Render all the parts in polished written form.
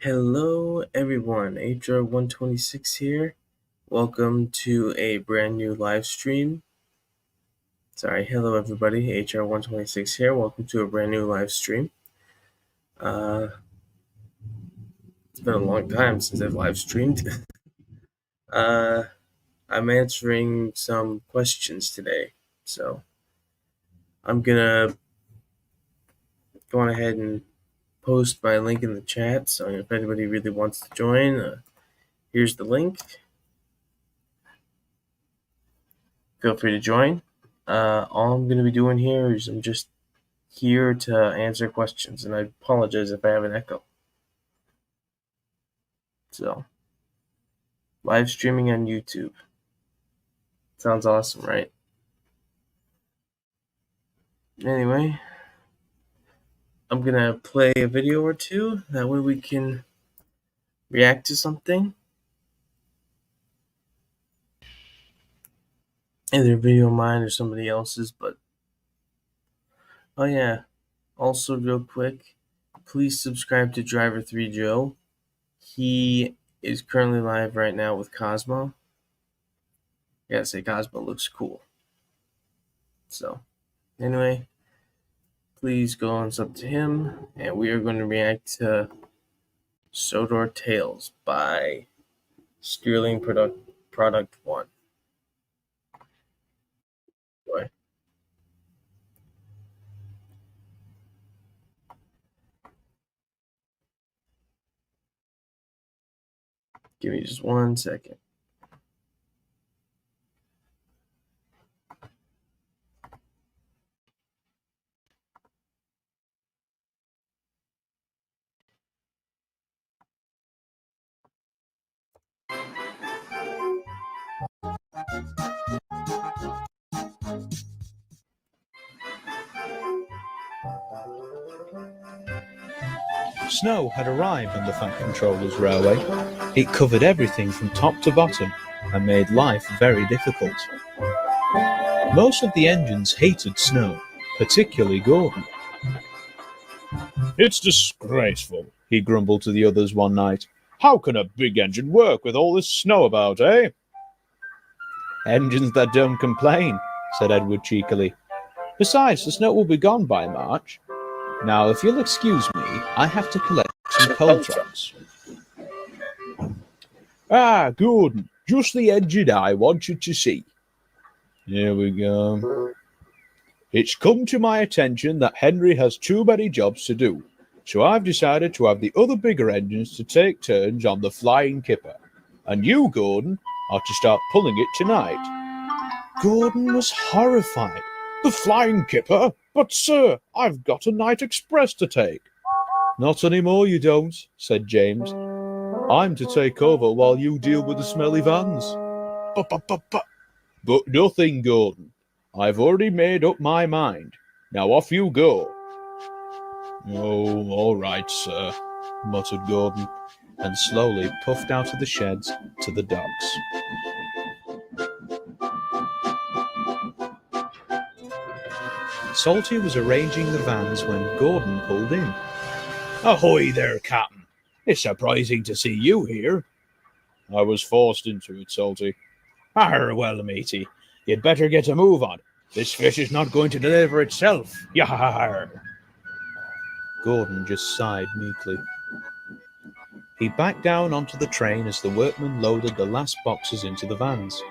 Hello everyone, HR126 here. Welcome to a brand new live stream. Hello everybody, HR126 here. Welcome to a brand new live stream. It's been a long time since I've live streamed. I'm answering some questions today, so I'm gonna go on ahead and post my link in the chat. So if anybody really wants to join, here's the link. Feel free to join. All I'm going to be doing here is I'm just here to answer questions, and I apologize if I have an echo. So, live streaming on YouTube. Sounds awesome, right? Anyway, I'm going to play a video or two. That way we can react to something. Either a video of mine or somebody else's, but... Oh yeah, also real quick, please subscribe to Driver3 Joe. He is currently live right now with Cosmo. I gotta say, Cosmo looks cool. So, anyway, please go and sub to him, and we are going to react to Sodor Tales by Sterling Product 1. Boy. Give me just 1 second. Snow had arrived on the Fat Controller's railway. It covered everything from top to bottom and made life very difficult. Most of the engines hated snow, particularly Gordon. "It's disgraceful," he grumbled to the others one night. "How can a big engine work with all this snow about, eh?" "Engines that don't complain," said Edward cheekily. "Besides, the snow will be gone by March. Now, if you'll excuse me, I have to collect some coal tracks." "Ah, Gordon, just the engine I want you to see. Here we go. It's come to my attention that Henry has too many jobs to do, so I've decided to have the other bigger engines to take turns on the Flying Kipper. And you, Gordon, are to start pulling it tonight." Gordon was horrified. "The Flying Kipper? But, sir, I've got a night express to take." "Not anymore, you don't," said James. "I'm to take over while you deal with the smelly vans." But nothing, Gordon. I've already made up my mind. Now off you go." "Oh, all right, sir," muttered Gordon, and slowly puffed out of the sheds to the docks. Salty was arranging the vans when Gordon pulled in. "Ahoy there, Captain. It's surprising to see you here." "I was forced into it, Salty." "Arr, well, matey, you'd better get a move on. This fish is not going to deliver itself. Yar." Gordon just sighed meekly. He backed down onto the train as the workmen loaded the last boxes into the vans.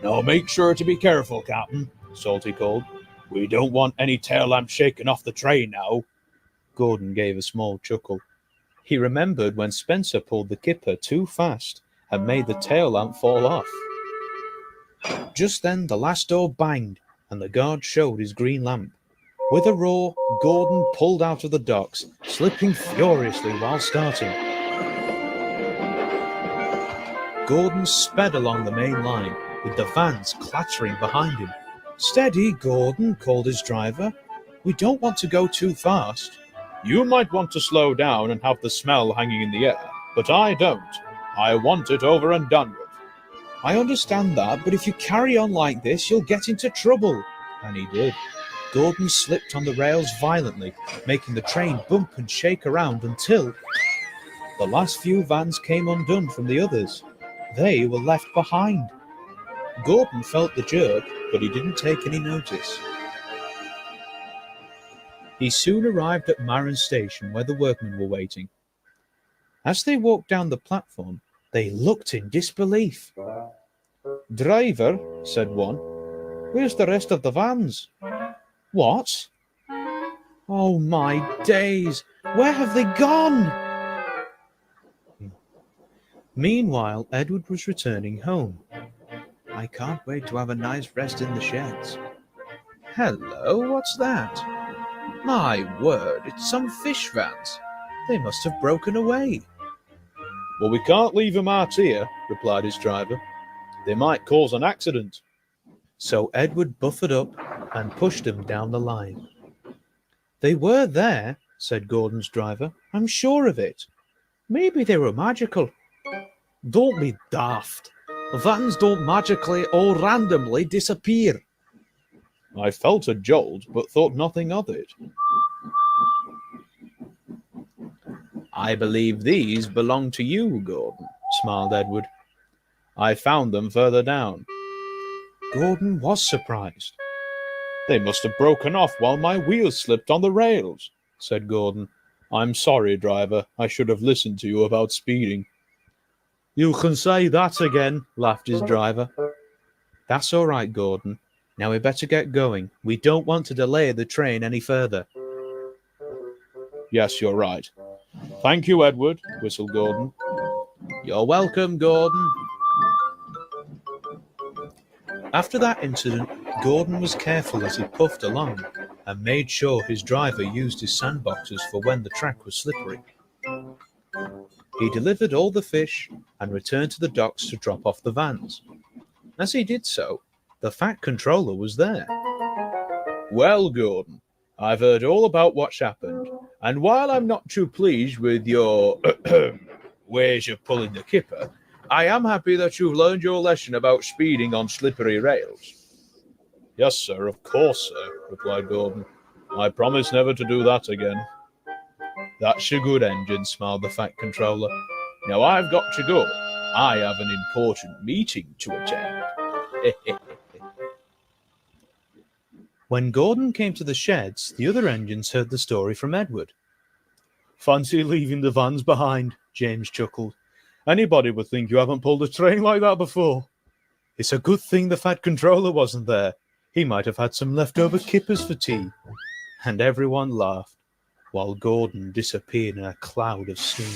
"Now make sure to be careful, Captain," Salty called. "We don't want any tail lamps shaking off the train now." Gordon gave a small chuckle. He remembered when Spencer pulled the Kipper too fast and made the tail lamp fall off. Just then the last door banged and the guard showed his green lamp. With a roar, Gordon pulled out of the docks, slipping furiously while starting. Gordon sped along the main line, with the vans clattering behind him. "Steady, Gordon," called his driver. "We don't want to go too fast." "You might want to slow down and have the smell hanging in the air, but I don't. I want it over and done with." "I understand that, but if you carry on like this, you'll get into trouble." And he did. Gordon slipped on the rails violently, making the train bump and shake around until... The last few vans came undone from the others. They were left behind. Gordon felt the jerk, but he didn't take any notice. He soon arrived at Marin Station, where the workmen were waiting. As they walked down the platform, they looked in disbelief. "Driver," said one, "where's the rest of the vans?" "What? Oh my days! Where have they gone?" Meanwhile, Edward was returning home. "I can't wait to have a nice rest in the sheds." "Hello, what's that? My word, it's some fish vans. They must have broken away." "Well, we can't leave them out here," replied his driver. "They might cause an accident." So Edward buffered up and pushed them down the line. "They were there," said Gordon's driver. "I'm sure of it. Maybe they were magical." "Don't be daft. Vans don't magically or randomly disappear." "I felt a jolt, but thought nothing of it." "I believe these belong to you, Gordon," smiled Edward. "I found them further down." Gordon was surprised. "They must have broken off while my wheels slipped on the rails," said Gordon. "I'm sorry, driver. I should have listened to you about speeding." "You can say that again," laughed his driver. "That's all right, Gordon. Now we better get going. We don't want to delay the train any further." "Yes, you're right." "Thank you, Edward," whistled Gordon. "You're welcome, Gordon." After that incident, Gordon was careful as he puffed along and made sure his driver used his sandboxes for when the track was slippery. He delivered all the fish and returned to the docks to drop off the vans. As he did so, the Fat Controller was there. "Well, Gordon, I've heard all about what's happened, and while I'm not too pleased with your ways of pulling the kipper, I am happy that you've learned your lesson about speeding on slippery rails." "Yes, sir, of course, sir," replied Gordon. "I promise never to do that again." "That's a good engine," smiled the Fat Controller. "Now I've got to go. I have an important meeting to attend." When Gordon came to the sheds, the other engines heard the story from Edward. "Fancy leaving the vans behind," James chuckled. "Anybody would think you haven't pulled a train like that before." "It's a good thing the Fat Controller wasn't there. He might have had some leftover kippers for tea." And everyone laughed, while Gordon disappeared in a cloud of steam.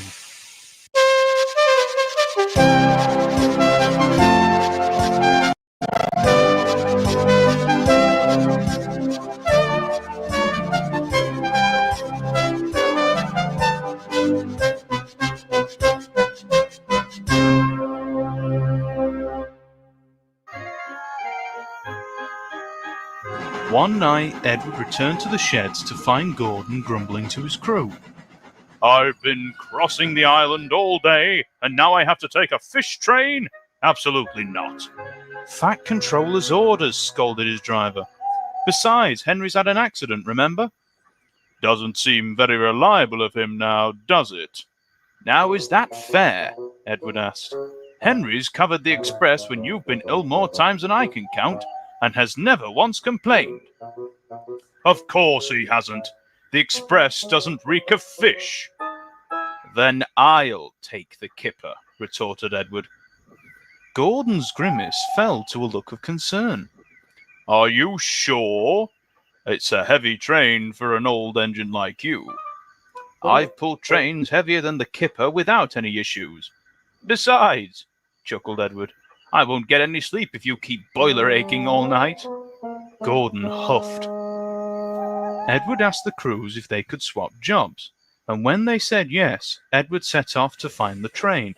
One night, Edward returned to the sheds to find Gordon grumbling to his crew. "I've been crossing the island all day, and now I have to take a fish train? Absolutely not." "Fat Controller's orders," scolded his driver. "Besides, Henry's had an accident, remember?" "Doesn't seem very reliable of him now, does it?" "Now, is that fair?" Edward asked. "Henry's covered the express when you've been ill more times than I can count, and has never once complained." "Of course he hasn't. The express doesn't reek of fish." "Then I'll take the kipper," retorted Edward. Gordon's grimace fell to a look of concern. "Are you sure? It's a heavy train for an old engine like you." "I've pulled trains heavier than the kipper without any issues. Besides," chuckled Edward, "I won't get any sleep if you keep boiler aching all night." Gordon huffed. Edward asked the crews if they could swap jobs, and when they said yes, Edward set off to find the train.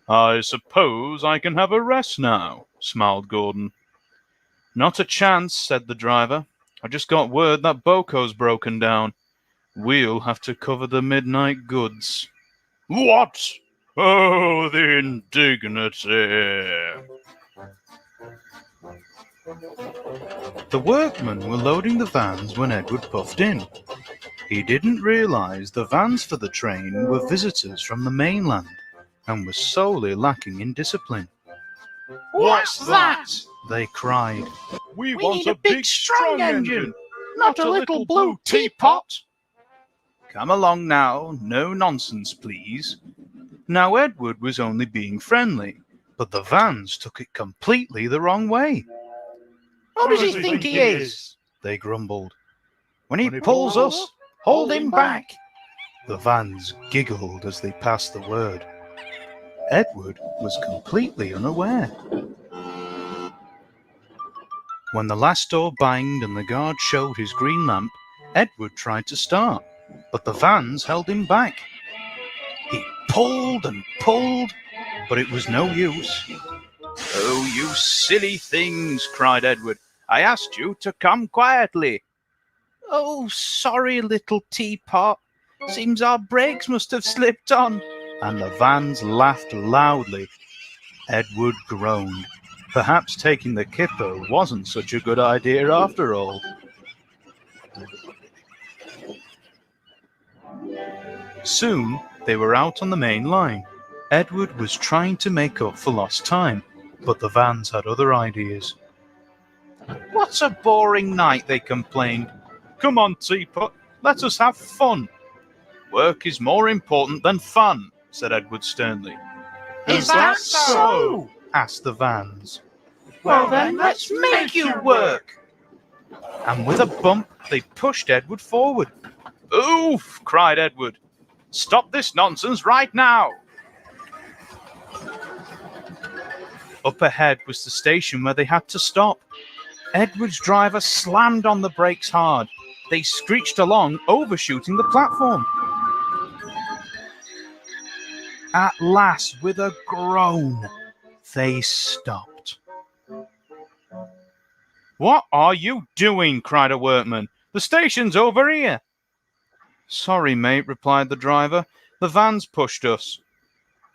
"I suppose I can have a rest now," smiled Gordon. "Not a chance," said the driver. "I just got word that Boco's broken down. We'll have to cover the midnight goods." "What? Oh, the indignity!" The workmen were loading the vans when Edward puffed in. He didn't realise the vans for the train were visitors from the mainland and were sorely lacking in discipline. What's that? They cried. We We want need a a big, big, strong strong engine, engine, not a little blue teapot. Come along now, no nonsense, please. Now Edward was only being friendly, but the vans took it completely the wrong way. Who does he think he is? They grumbled. When he pulls us, hold him back. The vans giggled as they passed the word. Edward was completely unaware. When the last door banged and the guard showed his green lamp, Edward tried to start, but the vans held him back. He pulled and pulled, but it was no use. Oh, you silly things, cried Edward. I asked you to come quietly. Oh, sorry, little teapot. Seems our brakes must have slipped on. And the vans laughed loudly. Edward groaned. Perhaps taking the kipper wasn't such a good idea after all. Soon they were out on the main line. Edward was trying to make up for lost time, but the vans had other ideas. What a boring night, they complained. Come on, Teapot, let us have fun. Work is more important than fun, said Edward sternly. Is that so? Asked the vans. Well then, let's make you work. And with a bump, they pushed Edward forward. Oof, cried Edward. Stop this nonsense right now. Up ahead was the station where they had to stop. Edward's driver slammed on the brakes hard. They screeched along, overshooting the platform. At last, with a groan, they stopped. What are you doing? Cried a workman. The station's over here. Sorry, mate, replied the driver. The van's pushed us.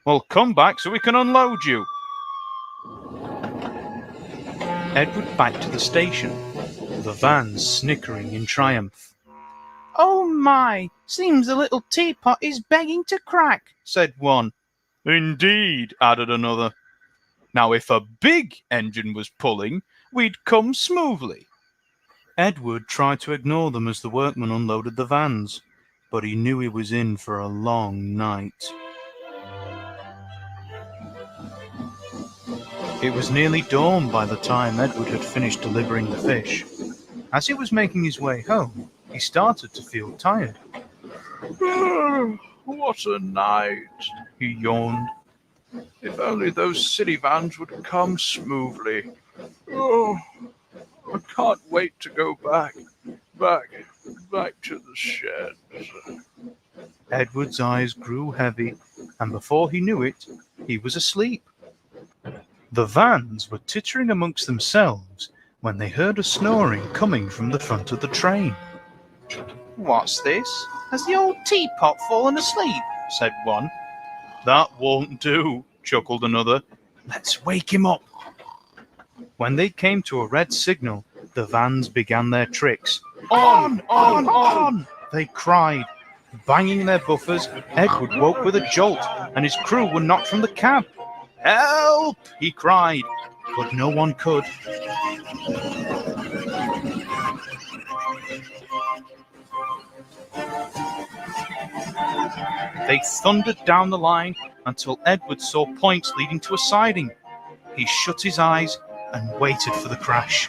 Well, come back so we can unload you. Edward backed to the station, the vans snickering in triumph. Oh my, seems the little teapot is begging to crack, said one. Indeed, added another. Now, if a big engine was pulling, we'd come smoothly. Edward tried to ignore them as the workmen unloaded the vans, but he knew he was in for a long night. It was nearly dawn by the time Edward had finished delivering the fish. As he was making his way home, he started to feel tired. What a night, he yawned. If only those city vans would come smoothly. Oh, I can't wait to go back to the sheds. Edward's eyes grew heavy, and before he knew it, he was asleep. The vans were tittering amongst themselves when they heard a snoring coming from the front of the train. What's this? Has the old teapot fallen asleep? Said one. That won't do, chuckled another. Let's wake him up. When they came to a red signal, the vans began their tricks. On! They cried. Banging their buffers, Edward woke with a jolt, and his crew were knocked from the cab. Help! He cried, but no one could. They thundered down the line until Edward saw points leading to a siding. He shut his eyes and waited for the crash.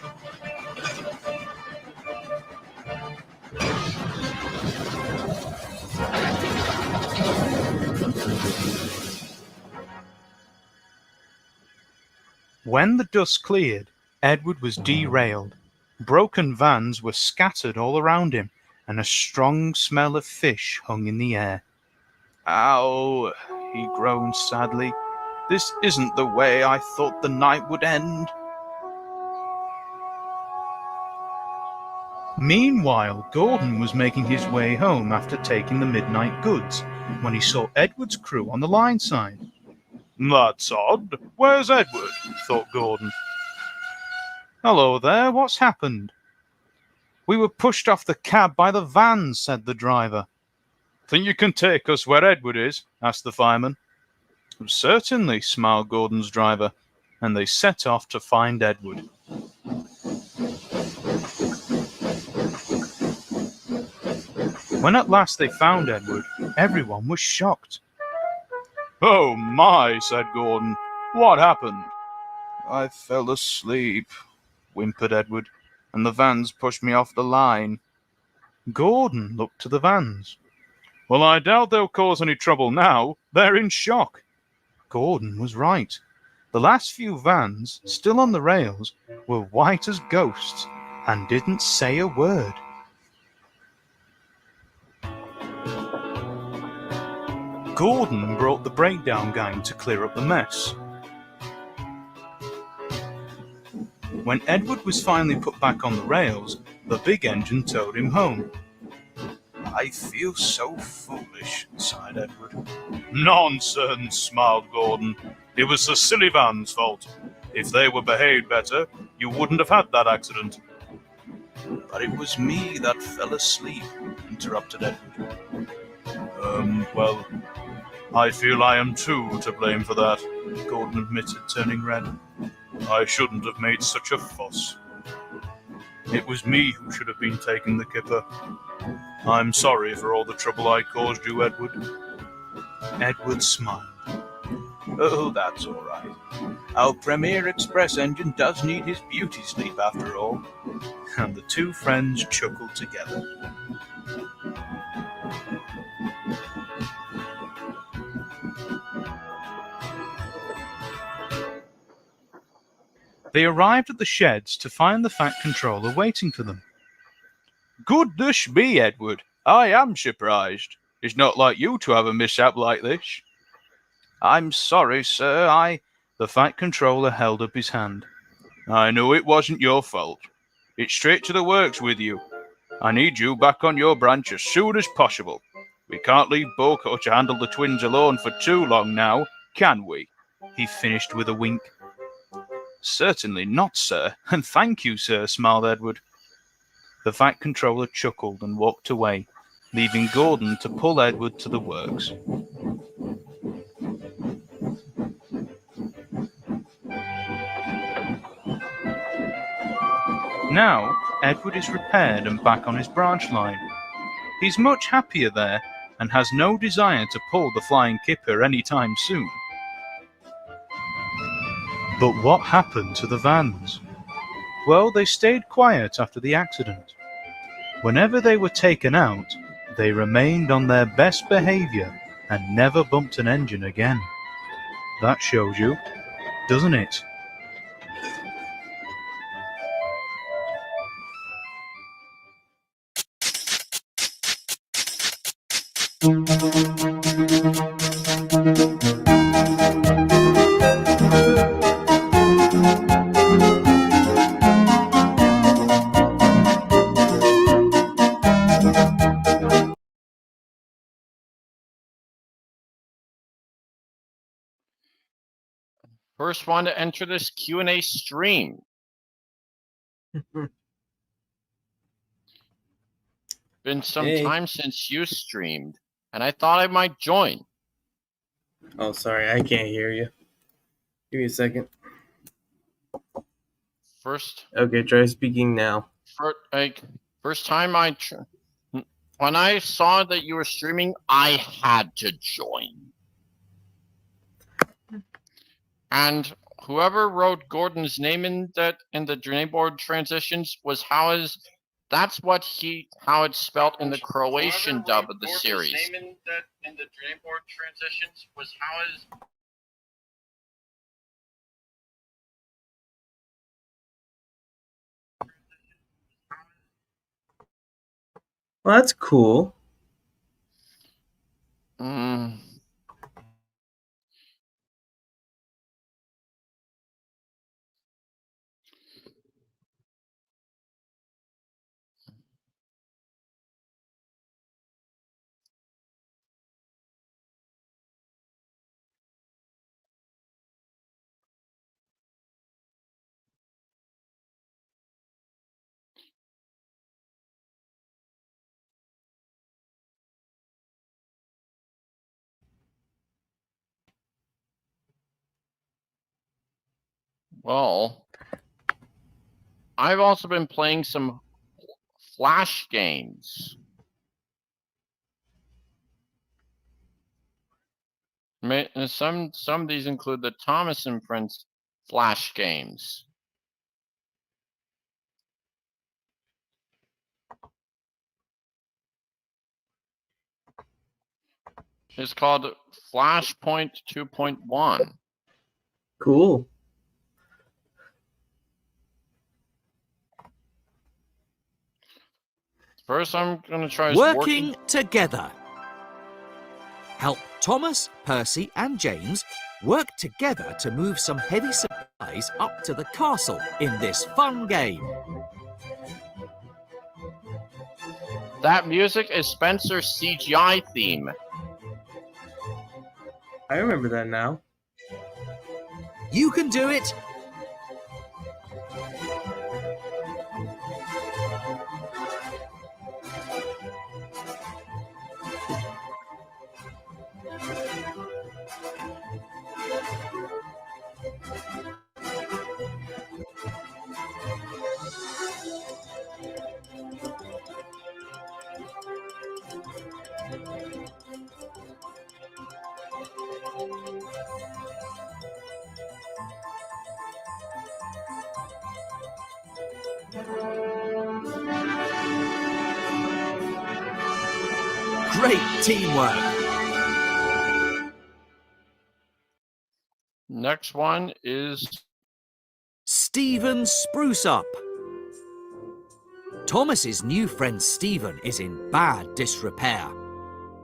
When the dust cleared, Edward was derailed. Broken vans were scattered all around him, and a strong smell of fish hung in the air. Ow, he groaned sadly. This isn't the way I thought the night would end. Meanwhile, Gordon was making his way home after taking the midnight goods, when he saw Edward's crew on the line side. That's odd. Where's Edward? Thought Gordon. Hello there, what's happened? We were pushed off the cab by the vans, said the driver. Think you can take us where Edward is? Asked the fireman. Certainly, smiled Gordon's driver, and they set off to find Edward. When at last they found Edward, everyone was shocked. Oh my, said Gordon. What happened? I fell asleep, whimpered Edward, and the vans pushed me off the line. Gordon looked to the vans. Well, I doubt they'll cause any trouble now. They're in shock. Gordon was right. The last few vans, still on the rails, were white as ghosts and didn't say a word. Gordon brought the breakdown gang to clear up the mess. When Edward was finally put back on the rails, the big engine towed him home. I feel so foolish, sighed Edward. Nonsense, smiled Gordon. It was the silly van's fault. If they were behaved better, you wouldn't have had that accident. But it was me that fell asleep, interrupted Edward. Well, I feel I am too to blame for that, Gordon admitted, turning red. I shouldn't have made such a fuss. It was me who should have been taking the kipper. I'm sorry for all the trouble I caused you, Edward. Edward smiled. Oh, that's all right. Our Premier Express engine does need his beauty sleep after all. And the two friends chuckled together. They arrived at the sheds to find the Fat Controller waiting for them. Goodness me, Edward, I am surprised. It's not like you to have a mishap like this. I'm sorry, sir, The Fat Controller held up his hand. I know it wasn't your fault. It's straight to the works with you. I need you back on your branch as soon as possible. We can't leave Boko to handle the twins alone for too long now, can we? He finished with a wink. Certainly not, sir, and thank you, sir, smiled Edward. The Fat Controller chuckled and walked away, leaving Gordon to pull Edward to the works. Now, Edward is repaired and back on his branch line. He's much happier there and has no desire to pull the flying kipper anytime soon. But what happened to the vans? Well, they stayed quiet after the accident. Whenever they were taken out, they remained on their best behavior and never bumped an engine again. That shows you, doesn't it? First one to enter this Q&A stream. Been some time since you streamed, and I thought I might join. Oh, sorry, I can't hear you. Give me a second. Okay, try speaking now. First time when I saw that you were streaming, I had to join. And whoever wrote Gordon's name in the dream board transitions was how it's spelled in the Croatian dub of the series. Name in the dream board transitions was Well, that's cool. Well, I've also been playing some Flash games. Some of these include the Thomas and Friends Flash games. It's called Flashpoint 2.1. Cool. First, I'm going to try Working together. Help Thomas, Percy and James work together to move some heavy supplies up to the castle in this fun game. That music is Spencer's CGI theme. I remember that now. You can do it. Great teamwork. Next one is Stephen Spruce Up. Thomas's new friend Stephen is in bad disrepair.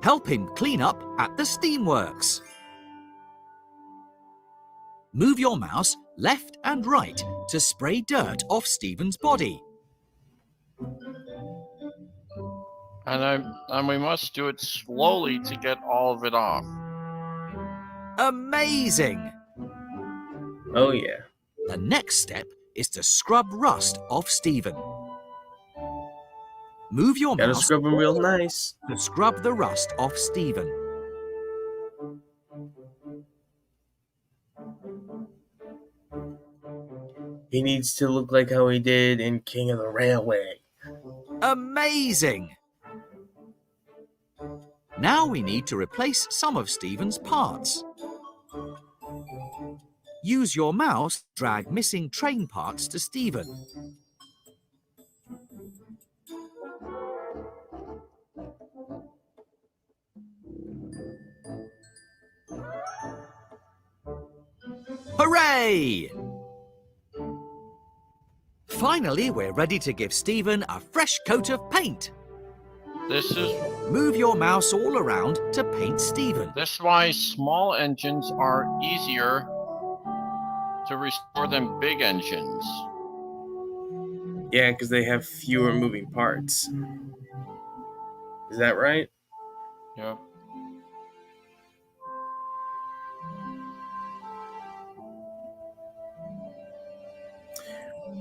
Help him clean up at the steamworks. Move your mouse left and right to spray dirt off Stephen's body. and we must do it slowly to get all of it off. Amazing! Oh, yeah. The next step is to scrub rust off Stephen. Move your Gotta mouse scrub him real nice. to scrub the rust off Stephen. He needs to look like how he did in King of the Railway. Amazing! Now we need to replace some of Stephen's parts. Use your mouse to drag missing train parts to Stephen. Hooray! Finally, we're ready to give Stephen a fresh coat of paint. This is Move your mouse all around to paint Stephen. why small engines are easier to restore than big engines. Yeah, because they have fewer moving parts. Is that right? Yep.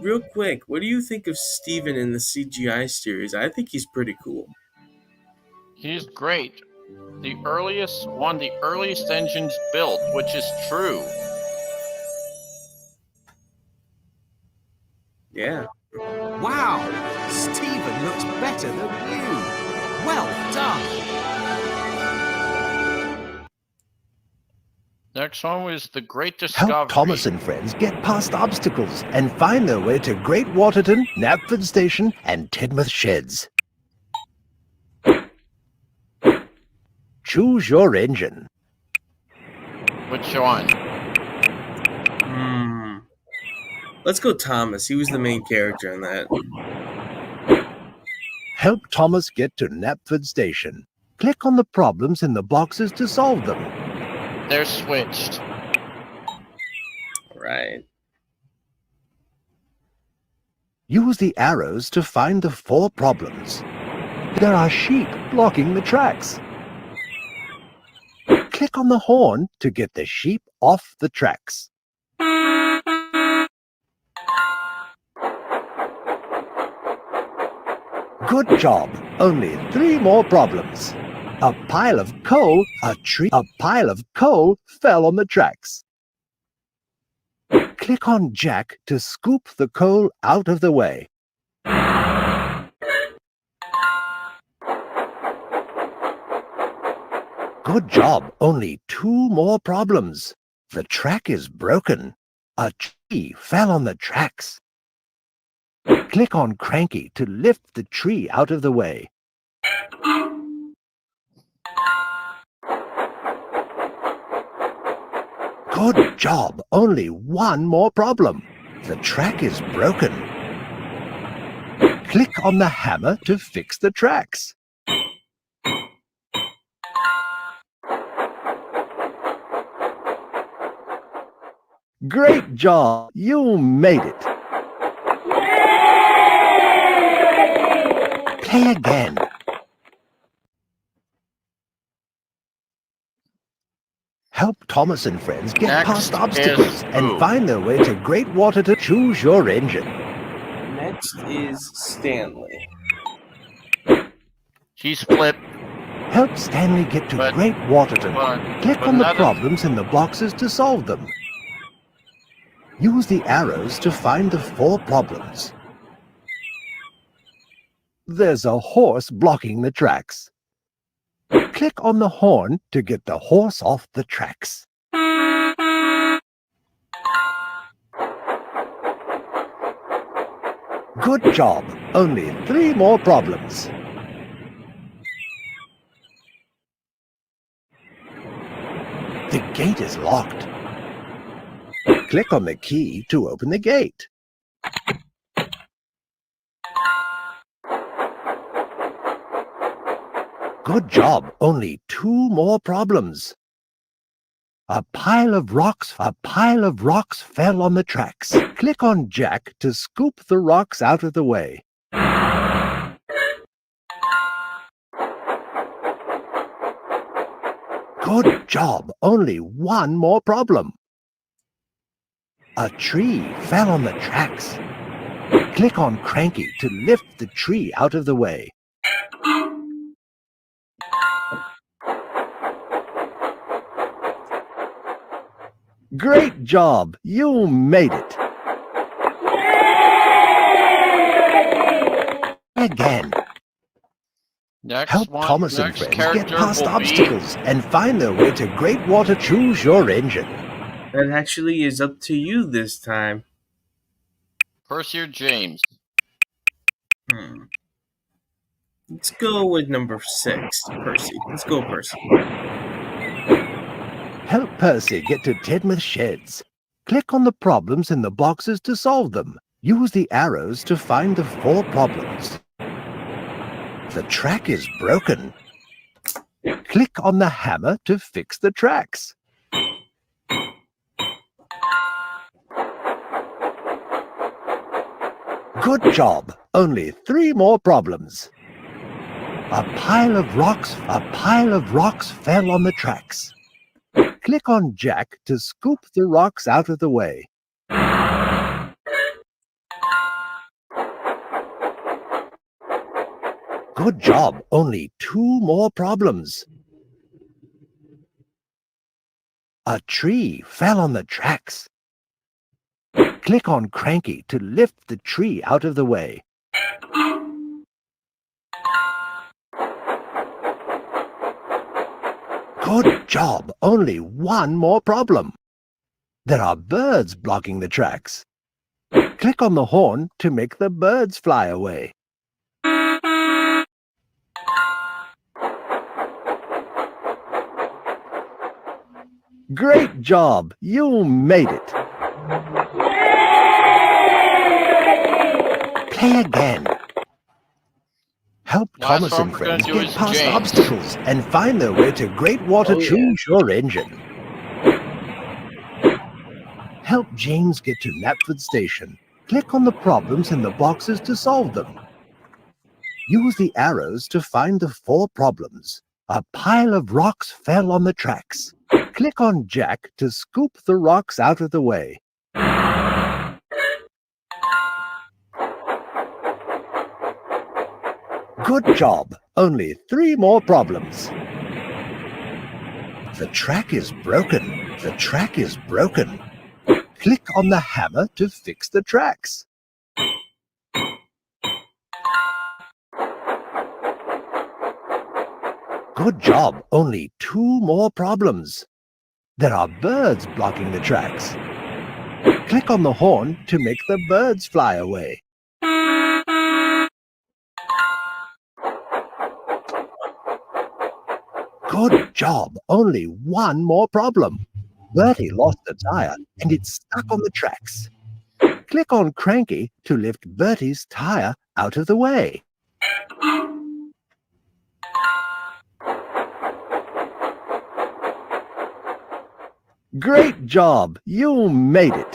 Real quick, what do you think of Steven in the CGI series? I think he's pretty cool. He's great. One of the earliest engines built, which is true. Yeah. Wow! Stephen looks better than you. Well done! Next one was the Great Discovery. Help Thomas and friends get past obstacles and find their way to Great Waterton, Knapford Station, and Tidmouth Sheds. Choose your engine. Which one? Let's go Thomas. He was the main character in that. Help Thomas get to Knapford Station. Click on the problems in the boxes to solve them. They're switched. Right. Use the arrows to find the 4 problems. There are sheep blocking the tracks. Click on the horn to get the sheep off the tracks. Good job. Only 3 more problems. A pile of coal fell on the tracks. Click on Jack to scoop the coal out of the way. Good job, only 2 more problems. The track is broken. A tree fell on the tracks. Click on Cranky to lift the tree out of the way. Good job, only 1 more problem. The track is broken. Click on the hammer to fix the tracks. Great job! You made it! Play again. Help Thomas and friends get Next past obstacles is and who? find their way to Great Water to choose your engine. Next is Stanley. He's flipped. Help Stanley get to But- Great Waterton. Click but on the none of- problems in the boxes to solve them. Use the arrows to find the 4 problems. There's a horse blocking the tracks. Click on the horn to get the horse off the tracks. Good job! Only 3 more problems. The gate is locked. Click on the key to open the gate. Good job, only 2 more problems. A pile of rocks fell on the tracks. Click on Jack to scoop the rocks out of the way. Good job, only 1 more problem. A tree fell on the tracks. Click on Cranky to lift the tree out of the way. Great job! You made it! Again. Next Help one, Thomas and next friends get character past will obstacles and find their way to Great Water. Choose your engine. That actually is up to you this time. be Percy or James. Let's go with number 6, Percy. Let's go, Percy. Help Percy get to Tidmouth Sheds. Click on the problems in the boxes to solve them. Use the arrows to find the 4 problems. The track is broken. Click on the hammer to fix the tracks. Good job! Only 3 more problems. A pile of rocks fell on the tracks. Click on Jack to scoop the rocks out of the way. Good job! Only 2 more problems. A tree fell on the tracks. Click on Cranky to lift the tree out of the way. Good job! Only 1 more problem. There are birds blocking the tracks. Click on the horn to make the birds fly away. Great job! You made it! Play again. Help Last Thomas one and we're gonna friends do get is past James. obstacles and find their way to Great Water. Oh, yeah. Choose your engine. Help James get to Knapford Station. Click on the problems in the boxes to solve them. Use the arrows to find the 4 problems. A pile of rocks fell on the tracks. Click on Jack to scoop the rocks out of the way. Good job! Only 3 more problems. The track is broken. The track is broken. Click on the hammer to fix the tracks. Good job, only 2 more problems. There are birds blocking the tracks. Click on the horn to make the birds fly away. Good job, only 1 more problem. Bertie lost a tire and it's stuck on the tracks. Click on Cranky to lift Bertie's tire out of the way. Great job! You made it!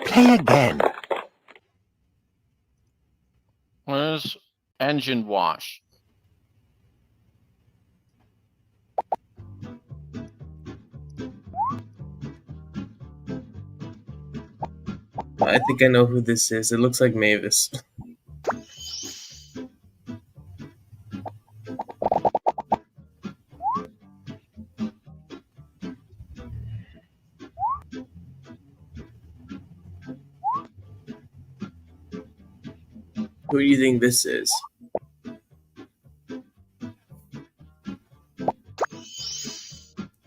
Play again. Where's engine wash? I think I know who this is. It looks like Mavis. Who do you think this is?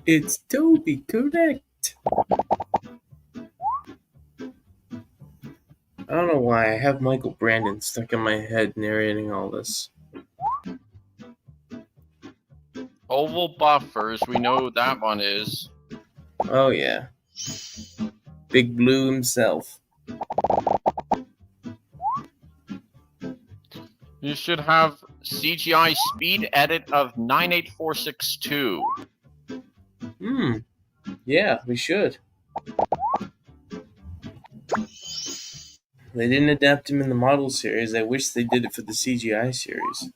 It's Toby, correct. I don't know why I have Michael Brandon stuck in my head narrating all this. Oval buffers, we know who that one is. Oh yeah. Big Blue himself. You should have CGI speed edit of 98462. Yeah, we should. They didn't adapt him in the model series. I wish they did it for the CGI series.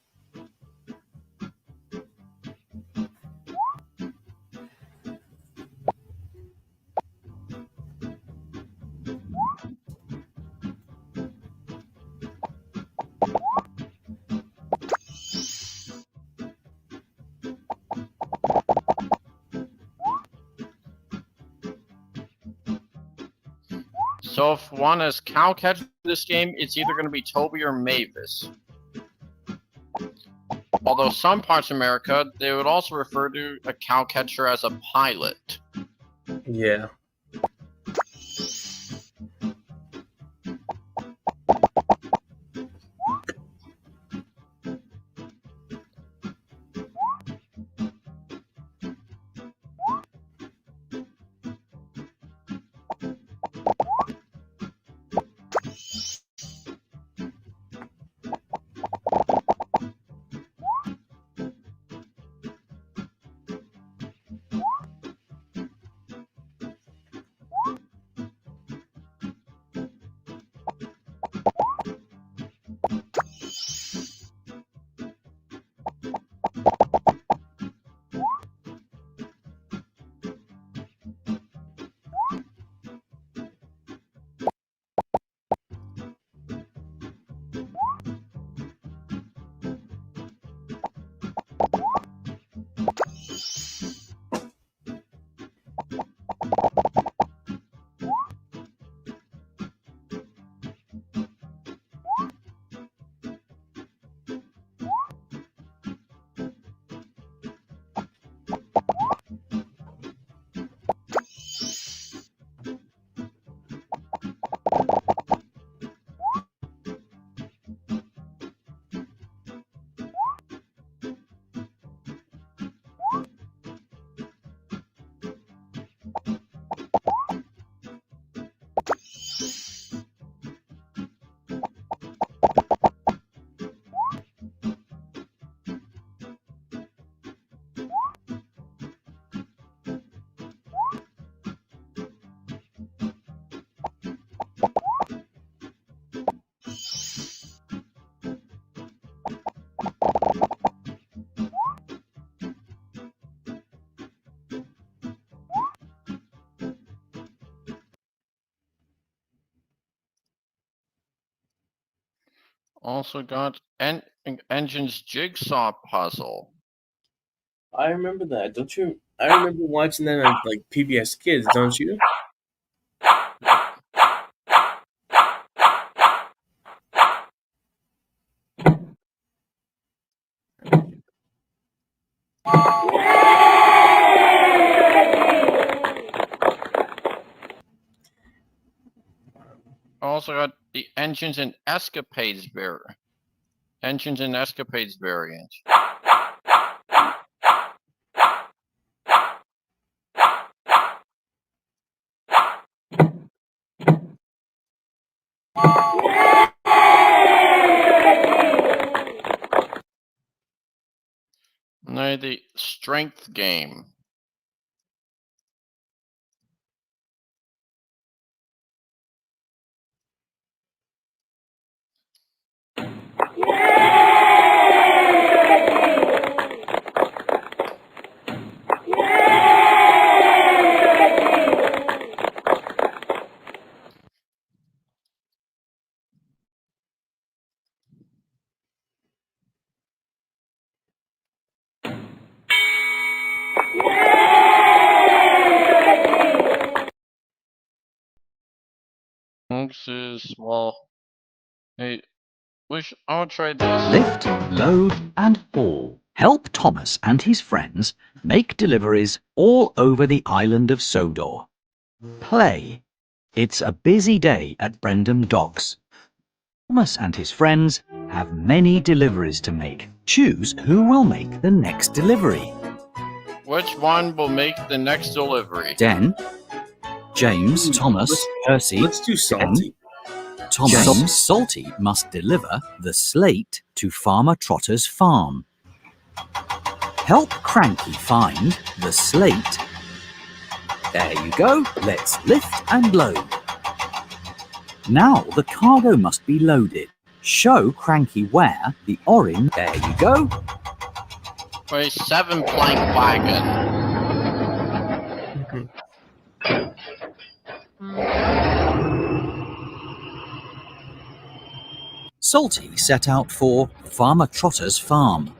So if one is cowcatcher in this game, it's either going to be Toby or Mavis. Although some parts of America, they would also refer to a cowcatcher as a pilot. Yeah. Also got Engine's Jigsaw Puzzle. I remember that. Don't you? I remember watching that on like PBS Kids. Don't you? Also got the Engines and Escapades variant. Now the Strength game. This is, well, hey, I'll try this. Lift, load, and haul. Help Thomas and his friends make deliveries all over the island of Sodor. Play. It's a busy day at Brendam Docks. Thomas and his friends have many deliveries to make. Choose who will make the next delivery. Which one will make the next delivery? Den, James, Thomas, Percy, Let's do Salty. James Salty must deliver the slate to Farmer Trotter's farm. Help Cranky find the slate. There you go. Let's lift and load. Now the cargo must be loaded. Show Cranky where the orange. There you go. For a 7-plank wagon. Salty set out for Farmer Trotter's farm.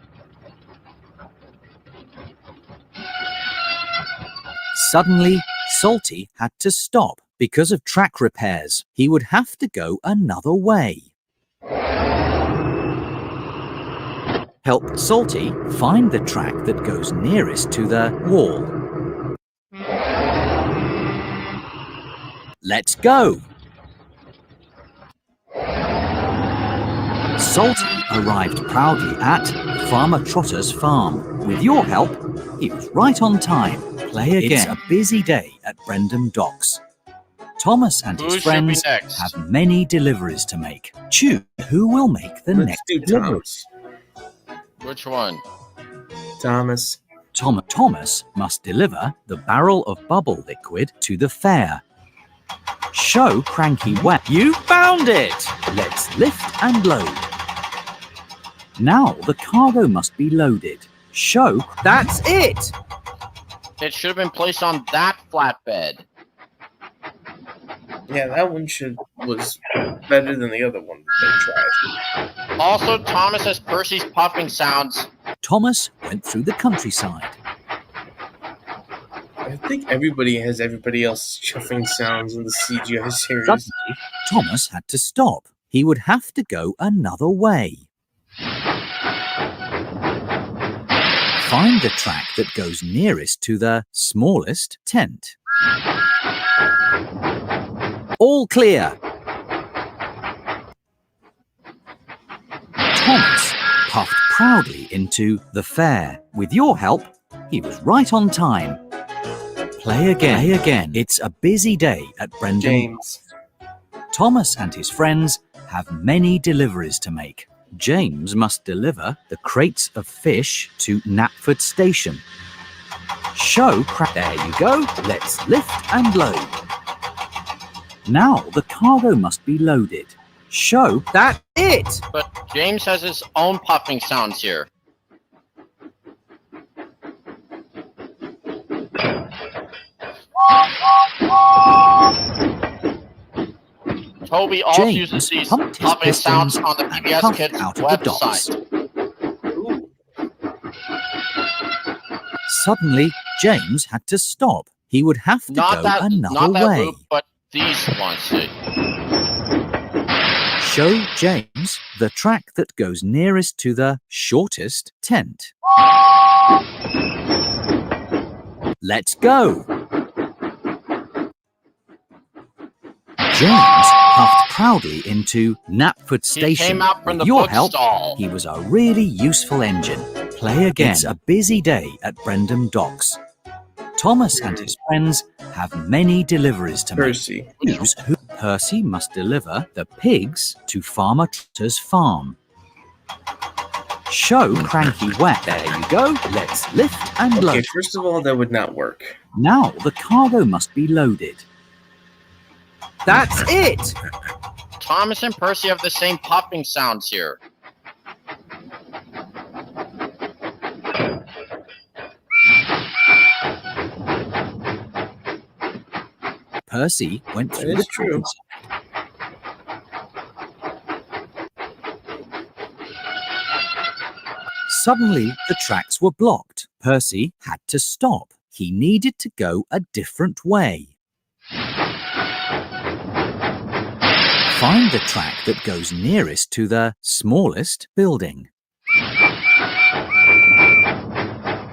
Suddenly, Salty had to stop because of track repairs. He would have to go another way. Help Salty find the track that goes nearest to the wall. Let's go! Salty arrived proudly at Farmer Trotter's farm. With your help, he was right on time. Play again. It's a busy day at Brendam Docks. Thomas and his friends have many deliveries to make. Choose who will make the next delivery. Which one? Thomas. Thomas must deliver the barrel of bubble liquid to the fair. Show Cranky where. You found it! Let's lift and load. Now the cargo must be loaded. Show. That's it! It should have been placed on that flatbed. Yeah, that one was better than the other one that they tried. Also, Thomas has Percy's puffing sounds. Thomas went through the countryside. I think everybody has everybody else's chuffing sounds in the CGI series. Suddenly, Thomas had to stop. He would have to go another way. Find the track that goes nearest to the smallest tent. All clear. Thomas puffed proudly into the fair. With your help, he was right on time. Play again. Play again. It's a busy day at Brendam. James. Thomas and his friends have many deliveries to make. James must deliver the crates of fish to Knapford Station. Show crack. There you go. Let's lift and load. Now the cargo must be loaded. Show that it. But James has his own puffing sounds here. Toby also James uses these pumped his puffing sounds pistons on the and PBS puffed Kids out of the docks. website. Suddenly, James had to stop. He would have to Not go that, another not that way. loop, but these ones. Show James the track that goes nearest to the shortest tent. Let's go. James puffed proudly into Knapford He Station. came out from With the your book help, stall. he was a really useful engine. Play again. It's a busy day at Brendam Docks. Thomas and his friends have many deliveries to Percy. make. Choose who. Percy must deliver the pigs to Farmer Trotter's farm. Show Cranky where. There you go. Let's lift and load. Okay, first of all, that would not work. Now the cargo must be loaded. That's it! Thomas and Percy have the same popping sounds here. Percy went That through is the true. Suddenly, the tracks were blocked. Percy had to stop. He needed to go a different way. Find the track that goes nearest to the smallest building.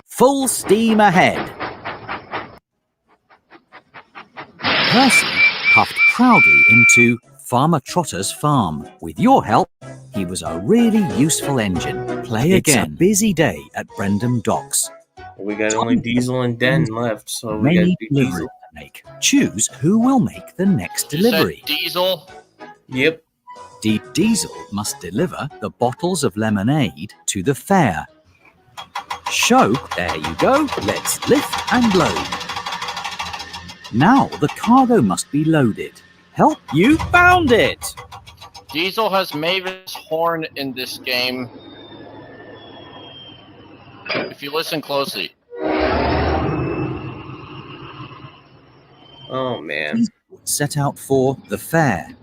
Full steam ahead. Percy puffed proudly into Farmer Trotter's farm. With your help, he was a really useful engine. Play again. It's a busy day at Brendam Docks. We got only Diesel and Den left, so we got Many to do deliveries Diesel. to make. Choose who will make the next You said delivery. Diesel. Yep. Diesel must deliver the bottles of lemonade to the fair. Show, there you go. Let's lift and load. Now the cargo must be loaded. Help, you found it! Diesel has Mavis Horn in this game. If you listen closely. Oh, man. Diesel set out for the fair.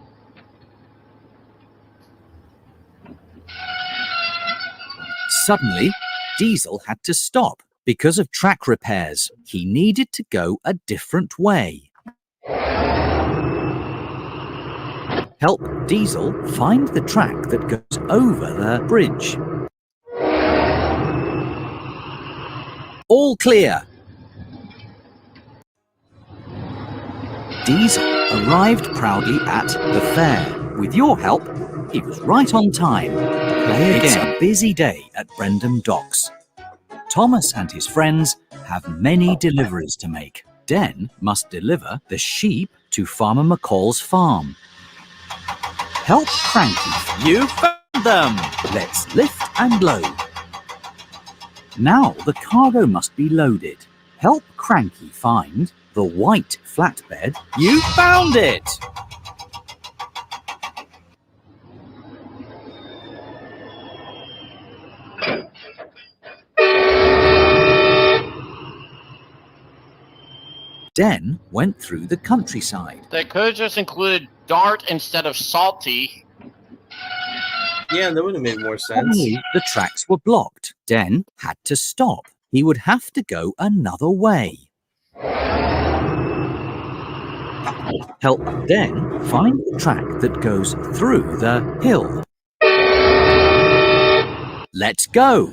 Suddenly, Diesel had to stop because of track repairs. He needed to go a different way. Help Diesel find the track that goes over the bridge. All clear. Diesel arrived proudly at the fair. With your help, he was right on time. Play again. It's a busy day at Brendam Docks. Thomas and his friends have many deliveries to make. Den must deliver the sheep to Farmer McCall's farm. Help Cranky. You found them. Let's lift and load. Now the cargo must be loaded. Help Cranky find the white flatbed. You found it. Den went through the countryside. They could have just included Dart instead of Salty. Yeah, that would have made more sense. Suddenly, the tracks were blocked. Den had to stop. He would have to go another way. Help Den find the track that goes through the hill. Let's go!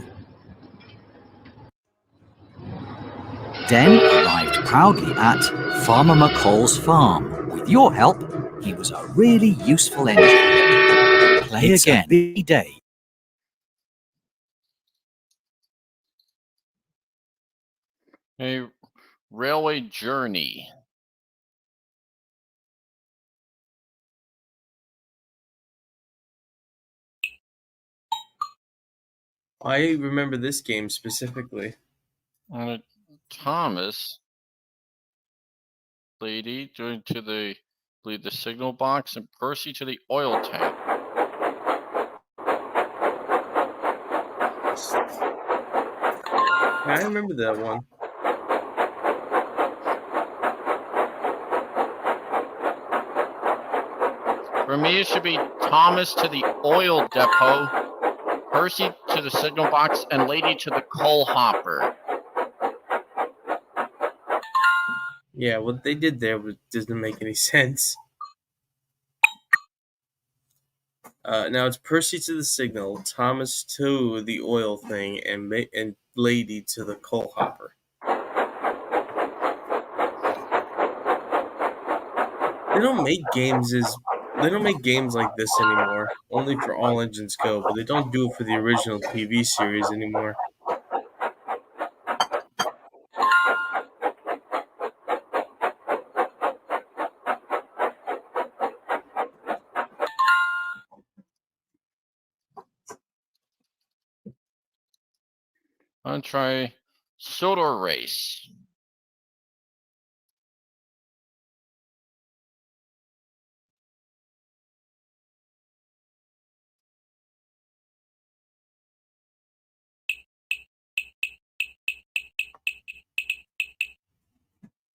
Den arrived proudly at Farmer McCall's farm. With your help, he was a really useful engine. Play again. A busy day. A railway journey. I remember this game specifically. Thomas lady going to the signal box and Percy to the oil tank. I remember that one. For me, it should be Thomas to the oil depot, Percy to the signal box, and Lady to the coal hopper. Yeah, what they did there doesn't make any sense. Now it's Percy to the signal, Thomas to the oil thing, and Lady to the coal hopper. They don't make games like this anymore. Only for All Engines Go, but they don't do it for the original TV series anymore. I'll try Solar Race.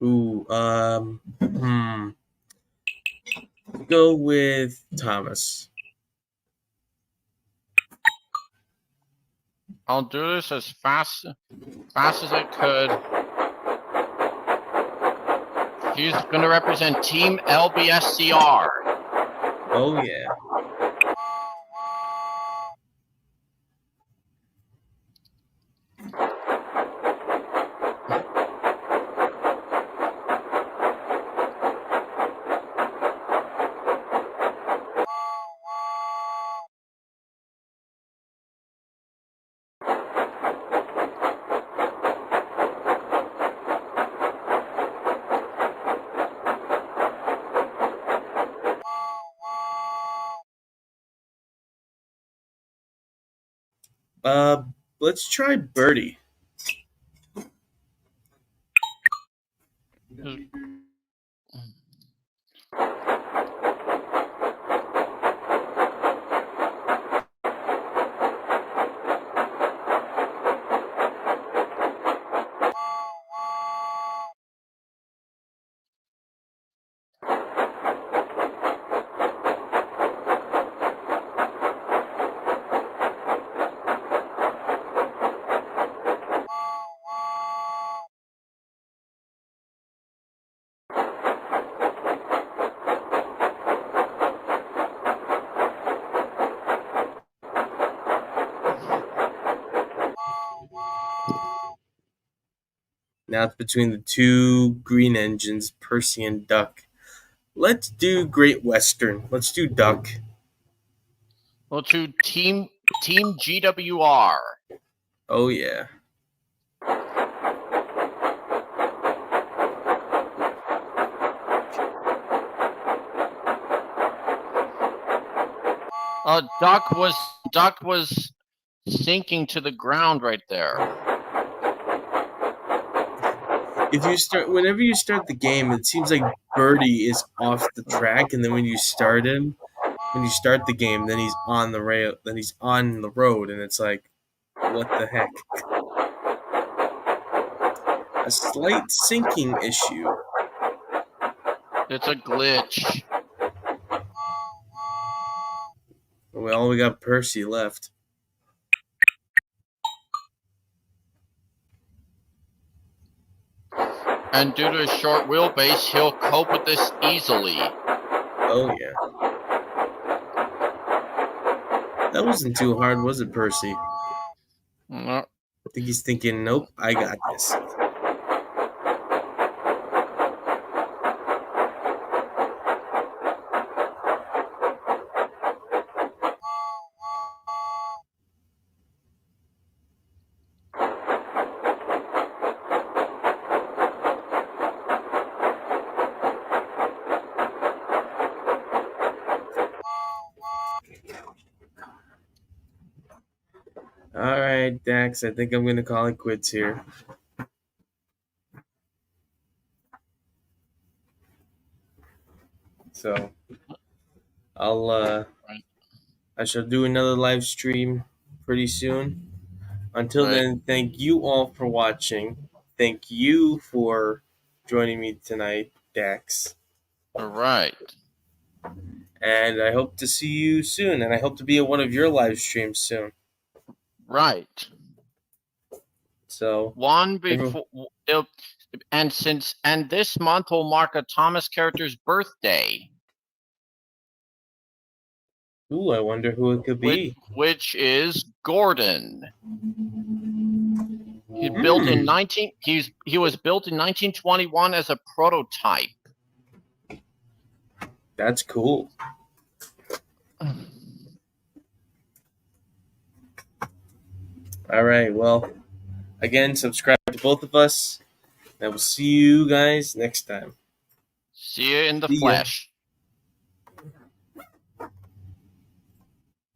Ooh, go with Thomas. I'll do this as fast as I could. He's going to represent Team LBSCR. Oh yeah. Let's try Birdie. Now it's between the two green engines, Percy and Duck. Let's do Great Western. Let's do Duck. Well, to Team GWR. Oh yeah. Duck was sinking to the ground right there. Whenever you start the game, it seems like Birdie is off the track, and then when you start the game, then he's on the rail, then he's on the road, and it's like, what the heck? A slight syncing issue. It's a glitch. Well, we got Percy left. And due to his short wheelbase, he'll cope with this easily. Oh yeah. That wasn't too hard, was it, Percy? No. I think he's thinking, nope, I got this. All right, Dax, I think I'm going to call it quits here. So, I shall do another live stream pretty soon. Until then, thank you all for watching. Thank you for joining me tonight, Dax. All right. And I hope to see you soon, and I hope to be at one of your live streams soon. Right. So one before and this month will mark a Thomas character's birthday, Ooh, I wonder who it could be. which is Gordon. He built in he was built in 1921 as a prototype. That's cool. All right. Well, again, subscribe to both of us. And we'll see you guys next time. See you in the See ya. flesh.